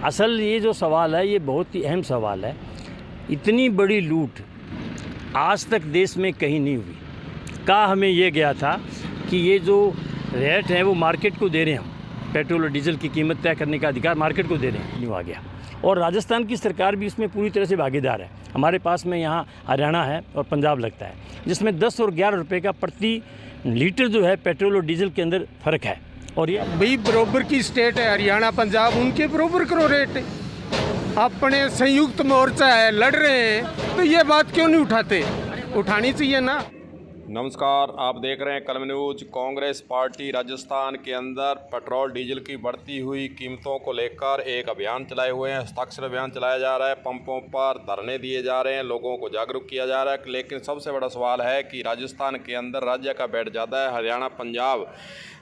असल ये जो सवाल है ये बहुत ही अहम सवाल है। इतनी बड़ी लूट आज तक देश में कहीं नहीं हुई। कहा हमें ये गया था कि ये जो रेट है वो मार्केट को दे रहे हैं, हम पेट्रोल और डीजल की कीमत तय करने का अधिकार मार्केट को दे रहे हैं, नहीं आ गया। और राजस्थान की सरकार भी इसमें पूरी तरह से भागीदार है। हमारे पास में यहाँ हरियाणा है और पंजाब लगता है, जिसमें 10 और 11 रुपये का प्रति लीटर जो है पेट्रोल और डीजल के अंदर फ़र्क है। और ये भाई बरोबर की स्टेट है हरियाणा पंजाब, उनके बरोबर करो रेट। अपने संयुक्त मोर्चा है, लड़ रहे हैं, तो ये बात क्यों नहीं उठाते? उठानी चाहिए ना। नमस्कार, आप देख रहे हैं कलम न्यूज। कांग्रेस पार्टी राजस्थान के अंदर पेट्रोल डीजल की बढ़ती हुई कीमतों को लेकर एक अभियान चलाए हुए हैं। हस्ताक्षर अभियान चलाया जा रहा है, पंपों पर धरने दिए जा रहे हैं, लोगों को जागरूक किया जा रहा है। लेकिन सबसे बड़ा सवाल है कि राजस्थान के अंदर राज्य का बेट ज़्यादा है। हरियाणा पंजाब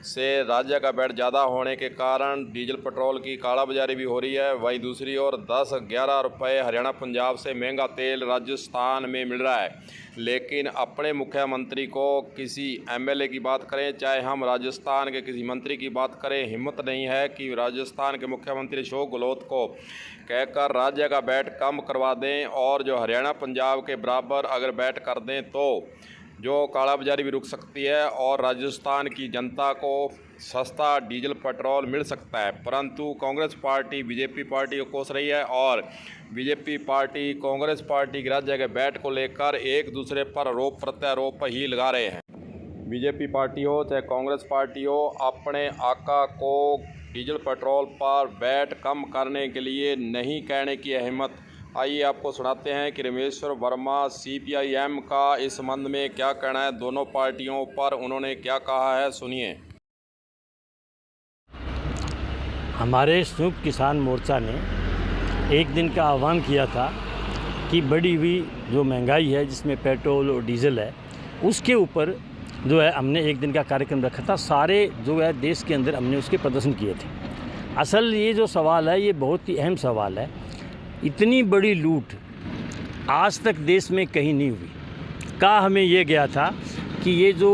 से राज्य का बेट ज़्यादा होने के कारण डीजल पेट्रोल की कालाबाजारी भी हो रही है। वहीं दूसरी ओर 10-11 रुपये हरियाणा पंजाब से महंगा तेल राजस्थान में मिल रहा है। लेकिन अपने मुख्यमंत्री को किसी एमएलए की बात करें, चाहे हम राजस्थान के किसी मंत्री की बात करें, हिम्मत नहीं है कि राजस्थान के मुख्यमंत्री अशोक गहलोत को कहकर राज्य का बेट कम करवा दें और जो हरियाणा पंजाब के बराबर अगर बेट कर दें तो जो कालाबाजारी भी रुक सकती है और राजस्थान की जनता को सस्ता डीजल पेट्रोल मिल सकता है। परंतु कांग्रेस पार्टी बीजेपी पार्टी को कोस रही है और बीजेपी पार्टी कांग्रेस पार्टी की राज्य के बैट को लेकर एक दूसरे पर आरोप प्रत्यारोप ही लगा रहे हैं। बीजेपी पार्टी हो चाहे कांग्रेस पार्टी हो, अपने आका को डीजल पेट्रोल पर बैट कम करने के लिए नहीं कहने की हिम्मत। आइए आपको सुनाते हैं कि रमेश्वर वर्मा सीपीआईएम का इस संबंध में क्या कहना है, दोनों पार्टियों पर उन्होंने क्या कहा है, सुनिए। हमारे संयुक्त किसान मोर्चा ने एक दिन का आह्वान किया था कि बढ़ी हुई जो महंगाई है जिसमें पेट्रोल और डीजल है उसके ऊपर जो है हमने एक दिन का कार्यक्रम रखा था। सारे जो है देश के अंदर हमने उसके प्रदर्शन किए थे। असल ये जो सवाल है ये बहुत ही अहम सवाल है। इतनी बड़ी लूट आज तक देश में कहीं नहीं हुई। कहा हमें ये गया था कि ये जो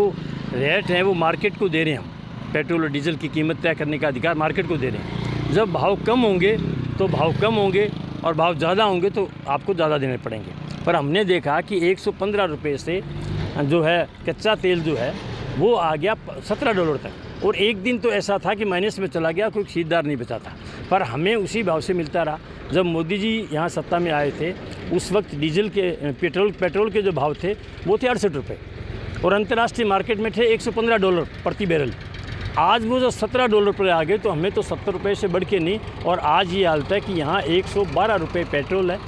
रेट है वो मार्केट को दे रहे हैं, हम पेट्रोल और डीजल की कीमत तय करने का अधिकार मार्केट को दे रहे हैं। जब भाव कम होंगे तो भाव कम होंगे और भाव ज़्यादा होंगे तो आपको ज़्यादा देने पड़ेंगे। पर हमने देखा कि 115 रुपये से जो है कच्चा तेल जो है वो आ गया $17 तक, और एक दिन तो ऐसा था कि माइनस में चला गया, कोई खरीदार नहीं बचा था। पर हमें उसी भाव से मिलता रहा। जब मोदी जी यहाँ सत्ता में आए थे उस वक्त डीजल के पेट्रोल के जो भाव थे वो थे 68 रुपये और अंतर्राष्ट्रीय मार्केट में थे $115 प्रति बैरल। आज वो जो $17 पर आ गए तो हमें तो 70 रुपये से बढ़ के नहीं, और आज ये हालत है कि यहाँ 112 रुपये पेट्रोल है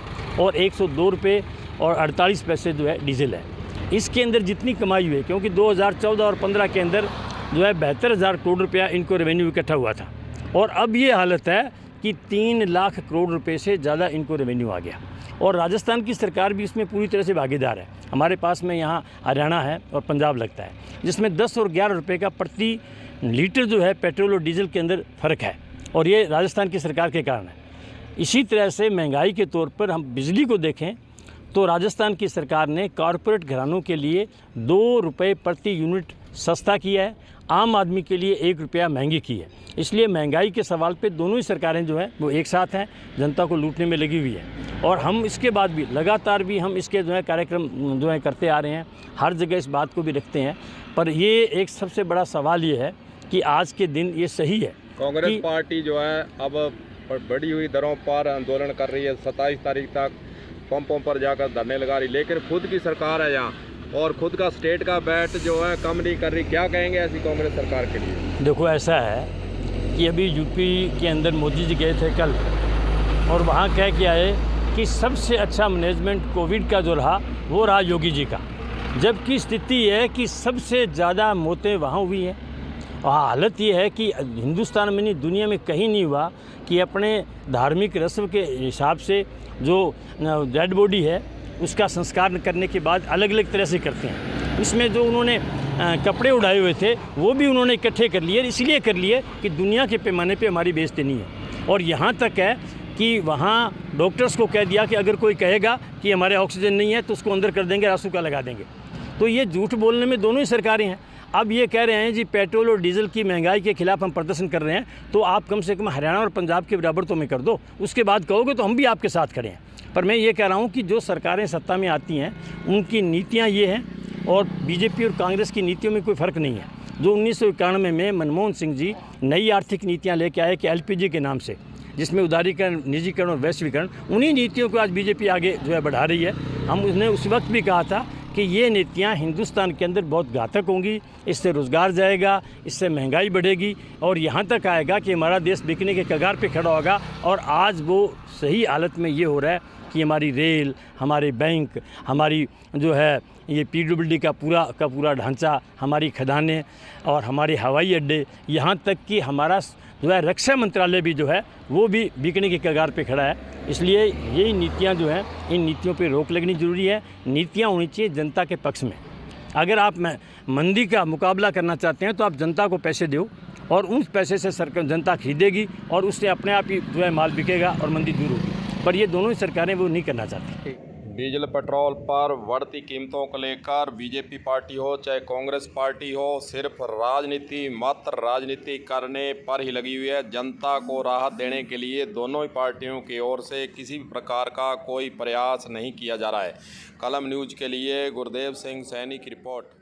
और 102 रुपये और 48 पैसे जो है डीजल है। इसके अंदर जितनी कमाई हुई है, क्योंकि 2014 और 15 के अंदर जो है 72,000 करोड़ रुपया इनको रेवेन्यू इकट्ठा हुआ था, और अब ये हालत है कि 3 लाख करोड़ रुपए से ज़्यादा इनको रेवेन्यू आ गया। और राजस्थान की सरकार भी इसमें पूरी तरह से भागीदार है। हमारे पास में यहाँ हरियाणा है और पंजाब लगता है, जिसमें 10 और 11 रुपये का प्रति लीटर जो है पेट्रोल और डीजल के अंदर फ़र्क है, और ये राजस्थान की सरकार के कारण है। इसी तरह से महंगाई के तौर पर हम बिजली को देखें तो राजस्थान की सरकार ने कॉरपोरेट घरानों के लिए 2 रुपये प्रति यूनिट सस्ता किया है, आम आदमी के लिए 1 रुपया महंगी की है। इसलिए महंगाई के सवाल पे दोनों ही सरकारें जो है वो एक साथ हैं, जनता को लूटने में लगी हुई है। और हम इसके बाद भी लगातार भी हम इसके जो है कार्यक्रम जो है करते आ रहे हैं, हर जगह इस बात को भी रखते हैं। पर ये एक सबसे बड़ा सवाल ये है कि आज के दिन ये सही है। कांग्रेस पार्टी जो है अब बढ़ी हुई दरों पर आंदोलन कर रही है, 27 तारीख तक पंपों पर जाकर धरने लगा रही, लेकिन खुद की सरकार है यहाँ और खुद का स्टेट का बैट जो है कम नहीं कर रही। क्या कहेंगे ऐसी कांग्रेस सरकार के लिए? देखो, ऐसा है कि अभी यूपी के अंदर मोदी जी गए थे कल, और वहाँ कह के आए कि सबसे अच्छा मैनेजमेंट कोविड का जो रहा वो रहा योगी जी का, जबकि स्थिति है कि सबसे ज़्यादा मौतें वहाँ हुई हैं। और हालत ये है कि हिंदुस्तान में नहीं, दुनिया में कहीं नहीं हुआ कि अपने धार्मिक रस्म के हिसाब से जो डेड बॉडी है उसका संस्कार करने के बाद अलग अलग तरह से करते हैं। इसमें जो उन्होंने कपड़े उड़ाए हुए थे वो भी उन्होंने इकट्ठे कर लिए, इसलिए कर लिए कि दुनिया के पैमाने पे हमारी बेइज्जती नहीं है। और यहाँ तक है कि वहाँ डॉक्टर्स को कह दिया कि अगर कोई कहेगा कि हमारे ऑक्सीजन नहीं है तो उसको अंदर कर देंगे, रासुका लगा देंगे। तो ये झूठ बोलने में दोनों ही सरकारें हैं। अब ये कह रहे हैं जी पेट्रोल और डीजल की महंगाई के खिलाफ हम प्रदर्शन कर रहे हैं, तो आप कम से कम हरियाणा और पंजाब के बराबर तो हमें कर दो, उसके बाद कहोगे तो हम भी आपके साथ खड़े हैं। पर मैं ये कह रहा हूँ कि जो सरकारें सत्ता में आती हैं उनकी नीतियाँ ये हैं, और बीजेपी और कांग्रेस की नीतियों में कोई फ़र्क नहीं है। जो 1991 में मनमोहन सिंह जी नई आर्थिक नीतियाँ लेके आए कि LPG के नाम से, जिसमें उदारीकरण, निजीकरण और वैश्वीकरण, उन्हीं नीतियों को आज बीजेपी आगे जो है बढ़ा रही है। हम उसने उस वक्त भी कहा था कि ये नीतियाँ हिंदुस्तान के अंदर बहुत घातक होंगी, इससे रोज़गार जाएगा, इससे महंगाई बढ़ेगी और यहाँ तक आएगा कि हमारा देश बिकने के कगार पे खड़ा होगा। और आज वो सही हालत में ये हो रहा है कि हमारी रेल, हमारे बैंक, हमारी जो है ये PWD का पूरा ढांचा, हमारी खदानें और हमारे हवाई अड्डे, यहाँ तक कि हमारा जो है रक्षा मंत्रालय भी जो है वो भी बिकने के कगार पे खड़ा है। इसलिए यही नीतियाँ जो हैं, इन नीतियों पे रोक लगनी ज़रूरी है। नीतियाँ होनी चाहिए जनता के पक्ष में। अगर आप मंदी का मुकाबला करना चाहते हैं तो आप जनता को पैसे दो और उन पैसे से सरकार जनता खरीदेगी और उससे अपने आप ही जो है माल बिकेगा और मंदी दूर होगी। पर ये दोनों ही सरकारें वो नहीं करना चाहती। डीजल पेट्रोल पर बढ़ती कीमतों को लेकर बीजेपी पार्टी हो चाहे कांग्रेस पार्टी हो, सिर्फ राजनीति, मात्र राजनीति करने पर ही लगी हुई है। जनता को राहत देने के लिए दोनों ही पार्टियों की ओर से किसी भी प्रकार का कोई प्रयास नहीं किया जा रहा है। कलम न्यूज़ के लिए गुरदेव सिंह सैनी की रिपोर्ट।